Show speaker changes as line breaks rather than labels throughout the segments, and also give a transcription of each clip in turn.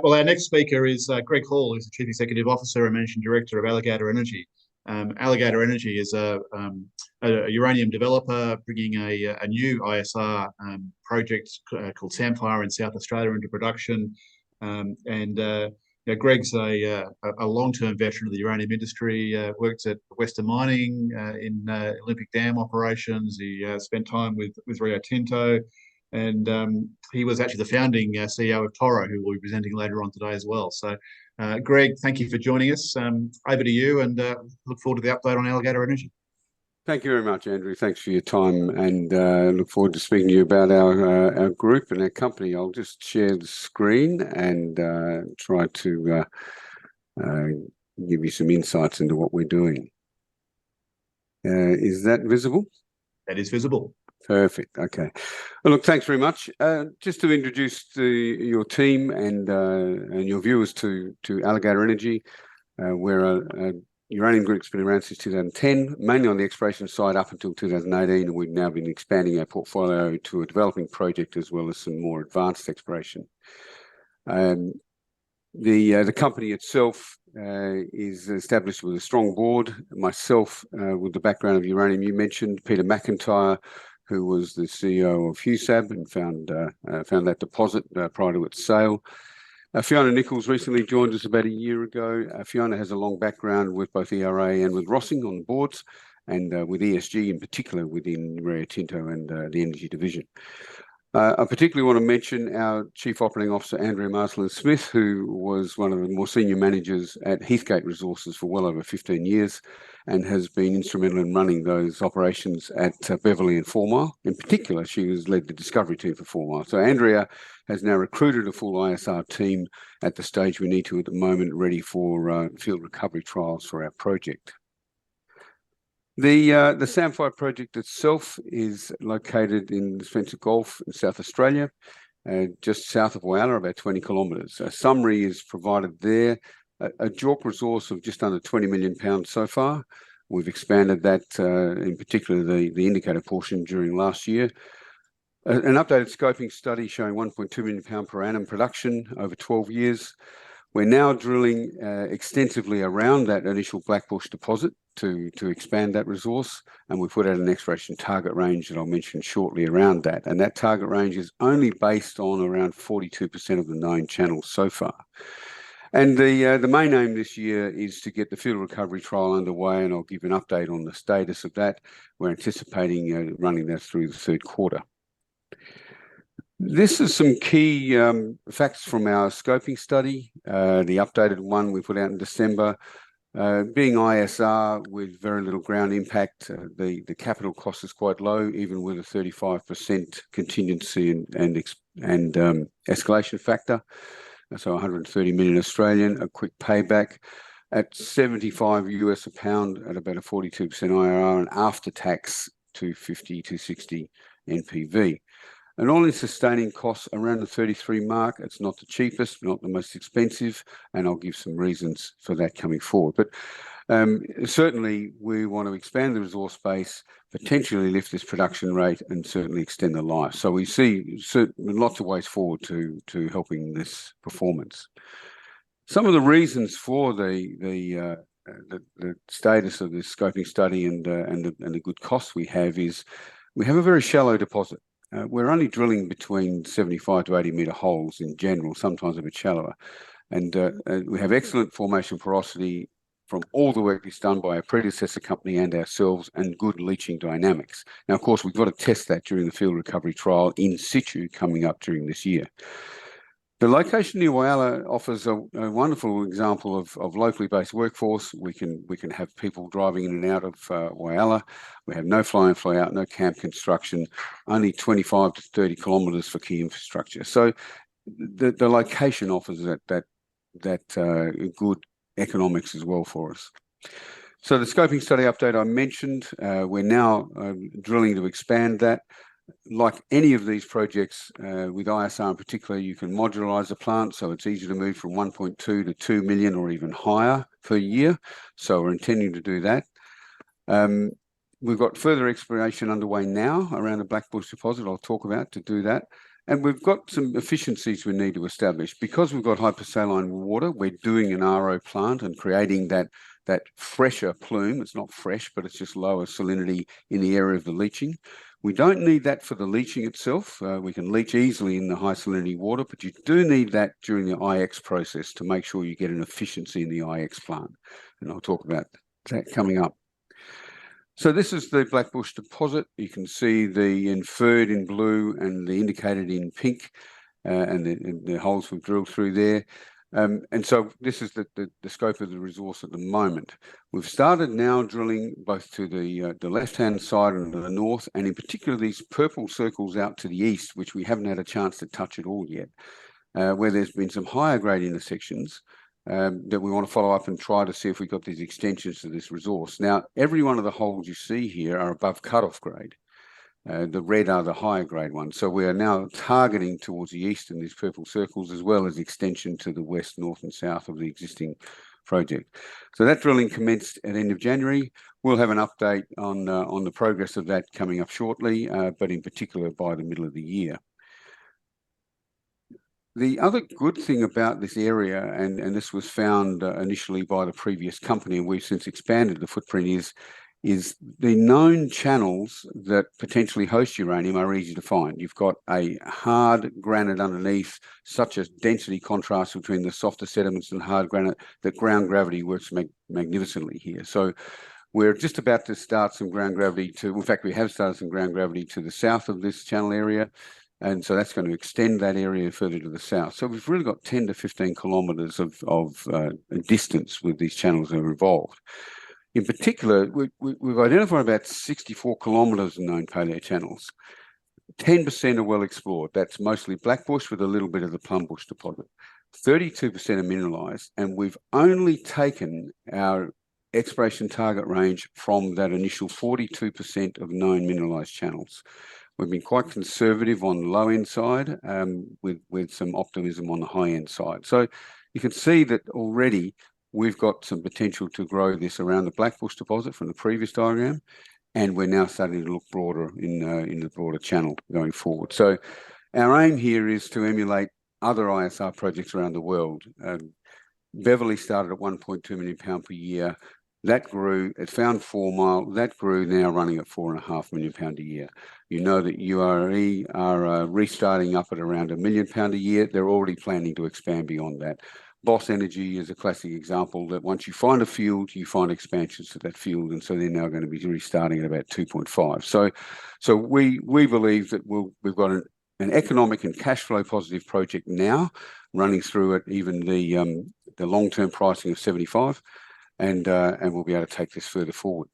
Well, our next speaker is Greg Hall, who's the Chief Executive Officer and Managing Director of Alligator Energy. Alligator Energy is a uranium developer bringing a new ISR project called Samphire in South Australia into production. Greg's a long-term veteran of the uranium industry, worked at Western Mining in Olympic Dam operations. He spent time with Rio Tinto. And he was actually the founding CEO of Toro, who we'll be presenting later on today as well. So, Greg, thank you for joining us. Over to you, and look forward to the update on Alligator Energy.
Thank you very much, Andrew. Thanks for your time, and look forward to speaking to you about our group and our company. I'll just share the screen and try to give you some insights into what we're doing. Is that visible?
That is visible.
Perfect. Okay. Well, look, thanks very much. Just to introduce your team and your viewers to Alligator Energy, we're a uranium group that's been around since 2010, mainly on the exploration side up until 2018, and we've now been expanding our portfolio to a developing project as well as some more advanced exploration. The company itself is established with a strong board. Myself, with the background of uranium, you mentioned Peter McIntyre, who was the CEO of HUSAB and found that deposit prior to its sale. Fiona Nichols recently joined us about a year ago. Fiona has a long background with both ERA and with Rossing on the boards, and with ESG in particular within Rio Tinto and the energy division. I particularly want to mention our Chief Operating Officer, Andrea Marsland-Smith, who was one of the more senior managers at Heathgate Resources for well over 15 years and has been instrumental in running those operations at Beverley and 4 Mile. In particular, she has led the discovery team for 4 Mile. So Andrea has now recruited a full ISR team at the stage we need to at the moment, ready for field recovery trials for our project. The Samphire project itself is located in the Spencer Gulf in South Australia, just south of Whyalla, about 20 kilometres. A summary is provided there. A JORC resource of just under 20 million pounds so far. We've expanded that, in particular the indicator portion during last year. An updated scoping study showing 1.2 million pound per annum production over 12 years. We're now drilling extensively around that initial Blackbush deposit to expand that resource, and we put out an exploration target range that I'll mention shortly around that. And that target range is only based on around 42% of the known channels so far. And the main aim this year is to get the field recovery trial underway, and I'll give an update on the status of that. We're anticipating running that through the third quarter. This is some key facts from our scoping study, the updated one we put out in December. Being ISR with very little ground impact, the capital cost is quite low, even with a 35% contingency and escalation factor. So 130 million Australian, a quick payback at 75 US a pound at about a 42% IRR, and after tax 250-260 NPV. And all-in sustaining costs around the 33 mark. It's not the cheapest, not the most expensive, and I'll give some reasons for that coming forward. But certainly we want to expand the resource base, potentially lift this production rate, and certainly extend the life. So we see lots of ways forward to helping this performance. Some of the reasons for the status of this scoping study and the good costs we have is we have a very shallow deposit. We're only drilling between 75 to 80 metre holes in general, sometimes a bit shallower. And we have excellent formation porosity from all the work that's done by our predecessor company and ourselves, and good leaching dynamics. Now, of course, we've got to test that during the field recovery trial in situ coming up during this year. The location near Whyalla offers a wonderful example of locally based workforce. We can have people driving in and out of Whyalla. We have no fly in, fly out, no camp construction, only 25 to 30 kilometres for key infrastructure. So the location offers that good economics as well for us. So the scoping study update I mentioned, we're now drilling to expand that. Like any of these projects, with ISR in particular, you can modularize the plant, so it's easy to move from 1.2 to 2 million or even higher per year. So we're intending to do that. We've got further exploration underway now around the Blackbush deposit I'll talk about to do that. And we've got some efficiencies we need to establish. Because we've got hypersaline water, we're doing an RO plant and creating that fresher plume. It's not fresh, but it's just lower salinity in the area of the leaching. We don't need that for the leaching itself. We can leach easily in the high salinity water, but you do need that during the IX process to make sure you get an efficiency in the IX plant. And I'll talk about that coming up. So this is the Blackbush deposit. You can see the inferred in blue and the indicated in pink, and the holes we've drilled through there. And so this is the scope of the resource at the moment. We've started now drilling both to the left-hand side and to the north, and in particular these purple circles out to the east, which we haven't had a chance to touch at all yet, where there's been some higher grade intersections that we want to follow up and try to see if we've got these extensions to this resource. Now, every one of the holes you see here are above cutoff grade. The red are the higher grade ones. So we are now targeting towards the east in these purple circles, as well as extension to the west, north and south of the existing project. So that drilling commenced at the end of January. We'll have an update on the progress of that coming up shortly, but in particular by the middle of the year. The other good thing about this area, and this was found initially by the previous company, and we've since expanded the footprint, is the known channels that potentially host uranium are easy to find. You've got a hard granite underneath, such a density contrast between the softer sediments and hard granite, that ground gravity works magnificently here. So we're just about to start some ground gravity in fact, we have started some ground gravity to the south of this channel area. And so that's going to extend that area further to the south. So we've really got 10 to 15 kilometres of distance with these channels that are involved. In particular, we've identified about 64 kilometres of known paleo channels. 10% are well explored. That's mostly Blackbush with a little bit of the Plumbush deposit. 32% are mineralised, and we've only taken our exploration target range from that initial 42% of known mineralised channels. We've been quite conservative on the low end side, with some optimism on the high end side. So you can see that already we've got some potential to grow this around the Blackbush deposit from the previous diagram, and we're now starting to look broader in the broader channel going forward. So our aim here is to emulate other ISR projects around the world. Beverly started at 1.2 million pound per year. That grew, it found 4 Mile, that grew, now running at 4.5 million pound a year. You know that URE are restarting up at around £1 million a year. They're already planning to expand beyond that. Boss Energy is a classic example that once you find a field, you find expansions to that field. And so they're now going to be restarting at about 2.5. So we believe that we've got an economic and cash flow positive project now running through at even the long-term pricing of 75. And we'll be able to take this further forward.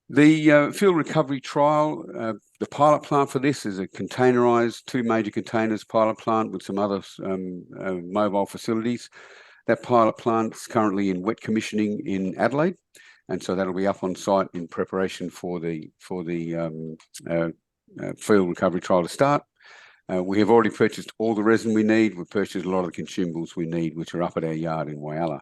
The fuel recovery trial, the pilot plant for this is a containerized, 2 major containers pilot plant with some other mobile facilities. That pilot plant is currently in wet commissioning in Adelaide, and so that'll be up on site in preparation for the fuel recovery trial to start. We have already purchased all the resin we need. We've purchased a lot of the consumables we need, which are up at our yard in Whyalla.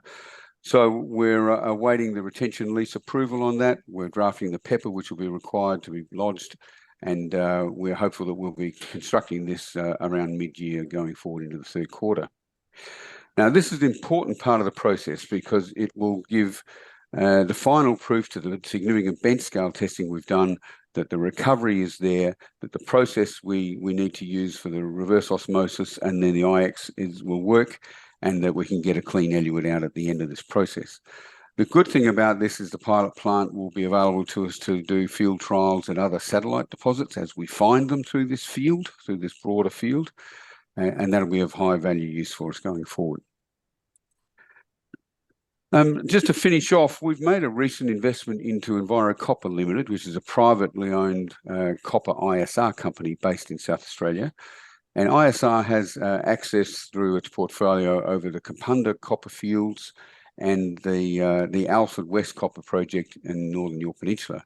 So we're awaiting the retention lease approval on that. We're drafting the PEPR, which will be required to be lodged, and we're hopeful that we'll be constructing this around mid-year going forward into the third quarter. Now, this is an important part of the process because it will give the final proof to the significant bench scale testing we've done that the recovery is there, that the process we need to use for the reverse osmosis and then the IX will work, and that we can get a clean eluate out at the end of this process. The good thing about this is the pilot plant will be available to us to do field trials at other satellite deposits as we find them through this field, through this broader field, and that'll be of high value use for us going forward. Just to finish off, we've made a recent investment into EnviroCopper Limited, which is a privately owned copper ISR company based in South Australia. And ISR has access through its portfolio over the Kapunda copper fields and the Alfred West copper project in northern Yorke Peninsula.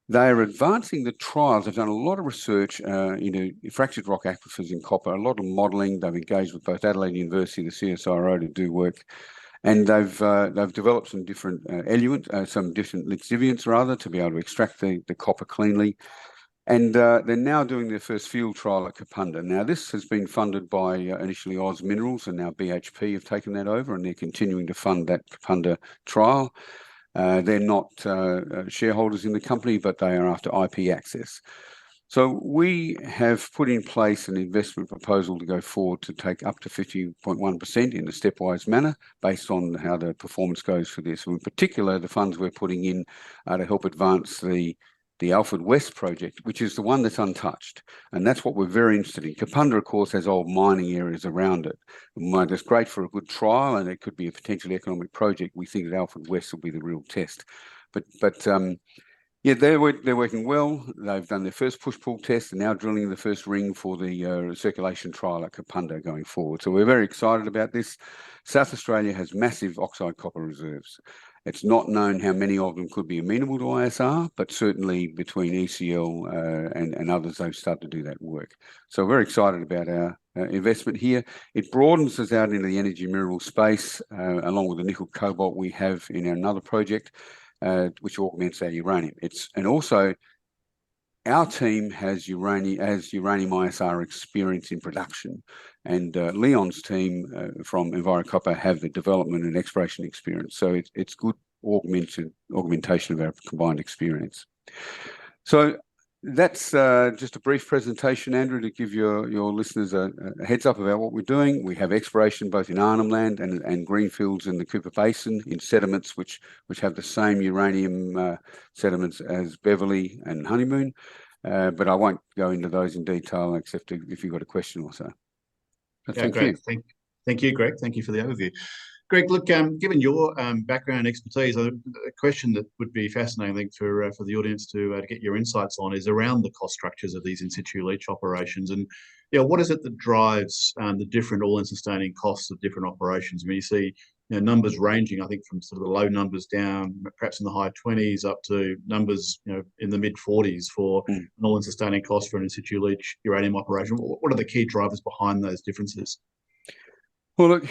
They are advancing the trials. They've done a lot of research into fractured rock aquifers in copper, a lot of modelling. They've engaged with both Adelaide University, the CSIRO, to do work. And they've developed some different eluents, some different lixiviants rather, to be able to extract the copper cleanly. And they're now doing their first field trial at Kapunda. Now, this has been funded by initially Oz Minerals, and now BHP have taken that over, and they're continuing to fund that Kapunda trial. They're not shareholders in the company, but they are after IP access. So we have put in place an investment proposal to go forward to take up to 50.1% in a stepwise manner based on how the performance goes for this. In particular, the funds we're putting in to help advance the Alfred West project, which is the one that's untouched. And that's what we're very interested in. Kapunda, of course, has old mining areas around it. And it's great for a good trial, and it could be a potential economic project. We think that Alfred West will be the real test. But yeah, they're working well. They've done their first push-pull test and now drilling the first ring for the circulation trial at Kapunda going forward. So we're very excited about this. South Australia has massive oxide copper reserves. It's not known how many of them could be amenable to ISR, but certainly between ECL and others, they've started to do that work. So we're excited about our investment here. It broadens us out into the energy mineral space, along with the nickel cobalt we have in another project, which augments our uranium. And also our team has uranium ISR experience in production, and Leon's team from EnviroCopper have the development and exploration experience. So it's good augmentation of our combined experience. So that's just a brief presentation, Andrew, to give your listeners a heads up about what we're doing. We have exploration both in Arnhem Land and greenfields in the Cooper Basin in sediments which have the same uranium sediments as Beverly and Honeymoon. But I won't go into those in detail except if you've got a question or so.
Thank you. Thank you, Greg. Thank you for the overview. Greg, look, given your background and expertise, a question that would be fascinating, I think, for the audience to get your insights on is around the cost structures of these in situ leach operations, and what is it that drives the different all-in sustaining costs of different operations? I mean, you see numbers ranging, I think, from sort of the low numbers down, perhaps in the high 20s, up to numbers in the mid 40s for an all-in sustaining cost for an in situ leach uranium operation. What are the key drivers behind those differences?
Well, look,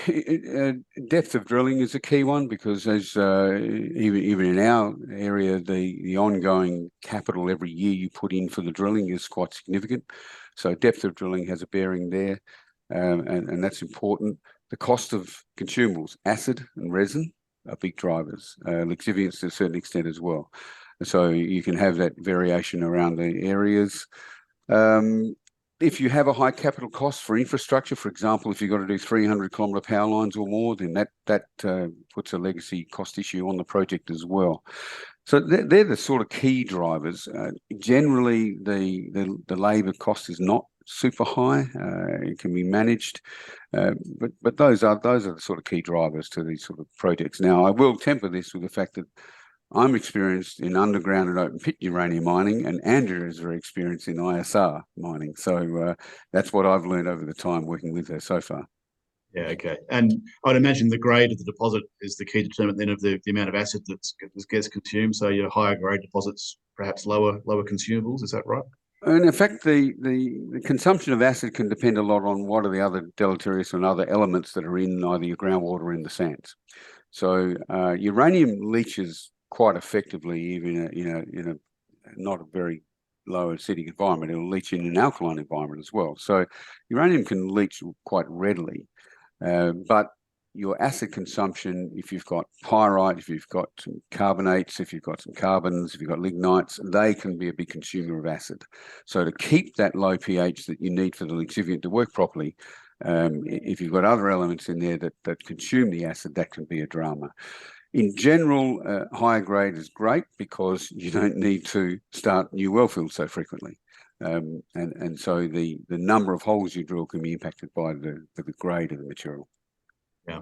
depth of drilling is a key one because as even in our area, the ongoing capital every year you put in for the drilling is quite significant. So depth of drilling has a bearing there, and that's important. The cost of consumables, acid and resin, are big drivers. Lixiviants to a certain extent as well. So you can have that variation around the areas. If you have a high capital cost for infrastructure, for example, if you've got to do 300-kilometre power lines or more, then that puts a legacy cost issue on the project as well. So they're the sort of key drivers. Generally, the labour cost is not super high. It can be managed, but those are the sort of key drivers to these sort of projects. Now, I will temper this with the fact that I'm experienced in underground and open pit uranium mining, and Andrew is very experienced in ISR mining. So that's what I've learned over the time working with her so far.
Yeah, okay. And I'd imagine the grade of the deposit is the key determinant then of the amount of acid that gets consumed. So your higher grade deposits, perhaps lower consumables. Is that right?
And in fact, the consumption of acid can depend a lot on what are the other deleterious and other elements that are in either your groundwater or in the sands. So uranium leaches quite effectively, even in a not a very low acidic environment. It'll leach in an alkaline environment as well. So uranium can leach quite readily, but your acid consumption, if you've got pyrite, if you've got some carbonates, if you've got some carbons, if you've got lignites, they can be a big consumer of acid. So to keep that low pH that you need for the lixiviant to work properly, if you've got other elements in there that consume the acid, that can be a drama. In general, higher grade is great because you don't need to start new well fields so frequently. And so the number of holes you drill can be impacted by the grade of the material.
Yeah.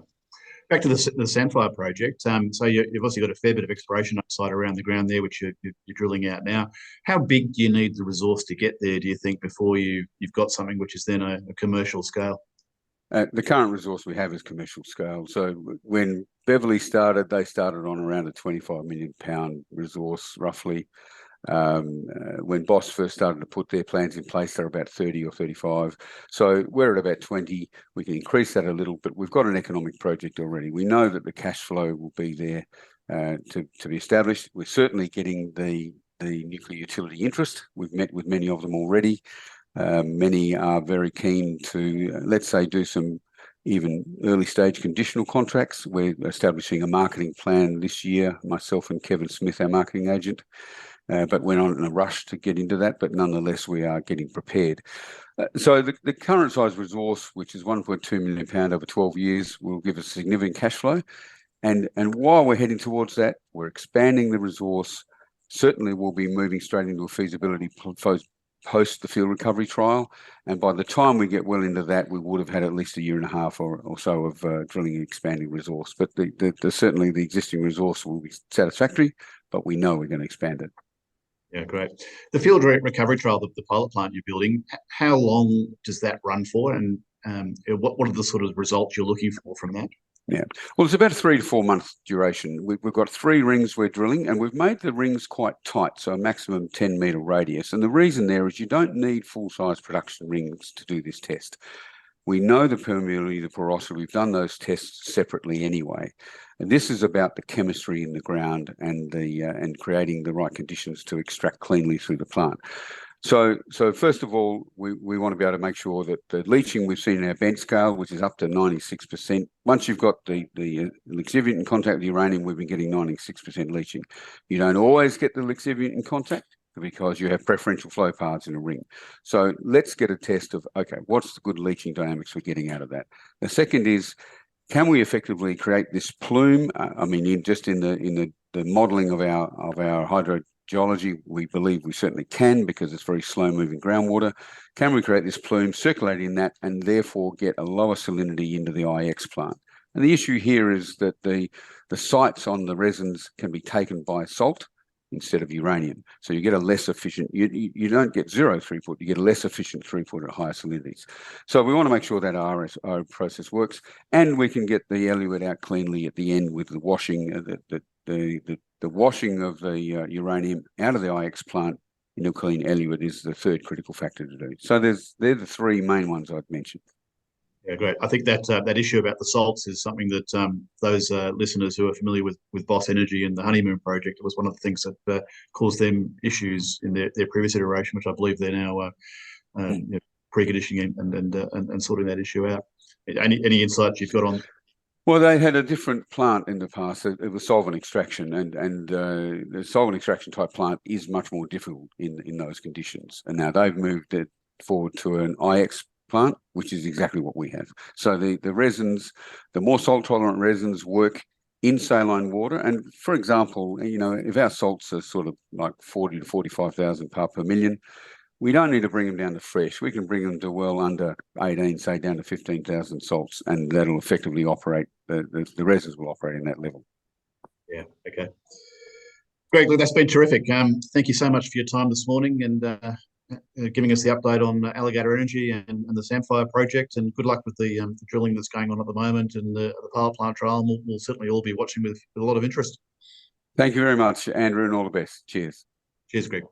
Back to the Sandfire project. So you've obviously got a fair bit of exploration upside around the ground there, which you're drilling out now. How big do you need the resource to get there, do you think, before you've got something which is then a commercial scale?
The current resource we have is commercial scale. So when Beverly started, they started on around a 25 million pound resource, roughly. When Boss first started to put their plans in place, they're about 30 or 35. So we're at about 20. We can increase that a little, but we've got an economic project already. We know that the cash flow will be there to be established. We're certainly getting the the nuclear utility interest. We've met with many of them already. Many are very keen to, let's say, do some even early stage conditional contracts. We're establishing a marketing plan this year, myself and Kevin Smith, our marketing agent, but we're not in a rush to get into that, but nonetheless, we are getting prepared. So the current size resource, which is 1.2 million pound over 12 years, will give us significant cash flow. And while we're heading towards that, we're expanding the resource. Certainly, we'll be moving straight into a feasibility post the field recovery trial. And by the time we get well into that, we would have had at least a year and a half or so of drilling and expanding resource. But certainly the existing resource will be satisfactory, but we know we're going to expand it.
Yeah, great. The field recovery trial, the pilot plant you're building, how long does that run for? And what are the sort of results you're looking for from that?
Yeah, well, it's about a 3 to 4 month duration. We've got 3 rings we're drilling, and we've made the rings quite tight, so a maximum 10-metre radius. And the reason there is you don't need full-size production rings to do this test. We know the permeability, the porosity. We've done those tests separately anyway. And this is about the chemistry in the ground and and creating the right conditions to extract cleanly through the plant. So first of all, we want to be able to make sure that the leaching we've seen in our bench scale, which is up to 96%. Once you've got the lixiviant in contact with the uranium, we've been getting 96% leaching. You don't always get the lixiviant in contact because you have preferential flow paths in a ring. So let's get a test of, okay, what's the good leaching dynamics we're getting out of that? The second is, can we effectively create this plume? I mean, just in the modelling of our hydrogeology, we believe we certainly can, because it's very slow-moving groundwater. Can we create this plume, circulating that, and therefore get a lower salinity into the IX plant? And the issue here is that the sites on the resins can be taken by salt instead of uranium. So you get a less efficient, you don't get zero throughput, you get a less efficient throughput at higher salinities. So we want to make sure that our process works, and we can get the eluate out cleanly at the end with the washing, the washing of the uranium out of the IX plant into a clean eluate is the third critical factor to do. So they're the 3 main ones I've mentioned.
Yeah, great. I think that that issue about the salts is something that those listeners who are familiar with Boss Energy and the Honeymoon project, it was one of the things that caused them issues in their previous iteration, which I believe they're now preconditioning and sorting that issue out. Any insights you've got on?
Well, they had a different plant in the past. It was solvent extraction, and the solvent extraction type plant is much more difficult in those conditions. And now they've moved it forward to an IX plant, which is exactly what we have. So the resins, the more salt tolerant resins work in saline water. And for example, if our salts are sort of like 40 to 45,000 part per million, we don't need to bring them down to fresh. We can bring them to well under 18, say down to 15,000 salts, and that'll effectively operate, the resins will operate in that level.
Yeah, okay. Greg, look, that's been terrific. Thank you so much for your time this morning and giving us the update on Alligator Energy and the Samphire project, and good luck with the drilling that's going on at the moment and the pilot plant trial. And we'll certainly all be watching with a lot of interest.
Thank you very much, Andrew, and all the best. Cheers.
Cheers, Greg.